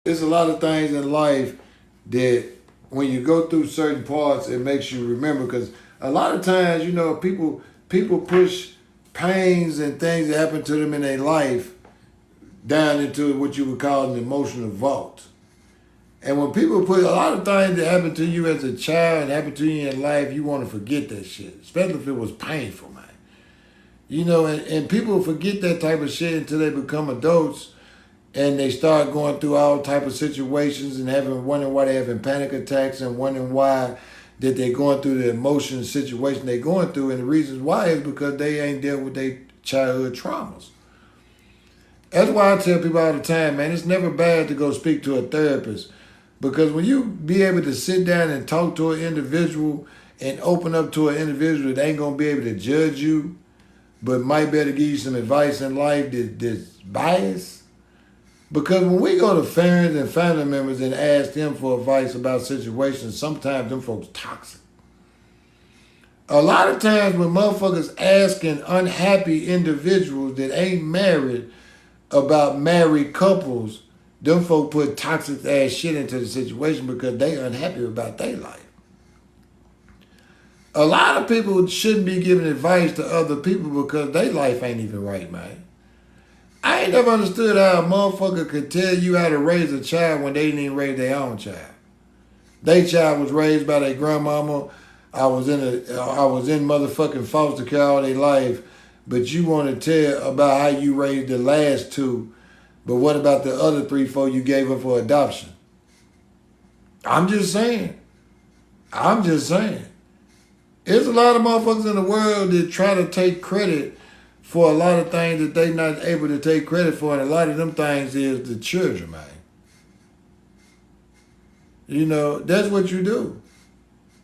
There's a lot of things in life that when you go through certain parts, it makes you remember. Because a lot of times, people push pains and things that happen to them in their life down into what you would call an emotional vault. And when people put a lot of things that happen to you as a child and happen to you in life, you want to forget that shit, especially if it was painful, man. And people forget that type of shit until they become adults and they start going through all type of situations and wondering why they're having panic attacks and wondering why that they're going through the emotional situation they're going through. And the reasons why is because they ain't dealt with their childhood traumas. That's why I tell people all the time, man, it's never bad to go speak to a therapist. Because when you be able to sit down and talk to an individual and open up to an individual that ain't going to be able to judge you, but might be able to give you some advice in life that's biased. Because when we go to friends and family members and ask them for advice about situations, sometimes them folks toxic. A lot of times when motherfuckers asking unhappy individuals that ain't married about married couples, them folk put toxic ass shit into the situation because they unhappy about their life. A lot of people shouldn't be giving advice to other people because their life ain't even right, man. I ain't never understood how a motherfucker could tell you how to raise a child when they didn't even raise their own child. Their child was raised by their grandmama. I was in motherfucking foster care all their life, but you want to tell about how you raised the last two, but what about the other 3, 4 you gave up for adoption? I'm just saying. There's a lot of motherfuckers in the world that try to take credit for a lot of things that they not able to take credit for, and a lot of them things is the children, man. That's what you do.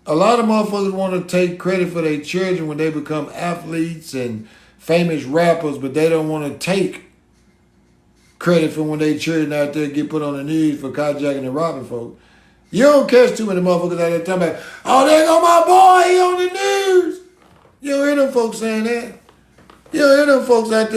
A lot of motherfuckers want to take credit for their children when they become athletes and famous rappers, but they don't want to take credit for when their children out there get put on the news for carjacking and robbing folks. You don't catch too many motherfuckers out there talking about, oh, there go my boy, he on the news. You don't hear them folks saying that. You don't hear them folks out there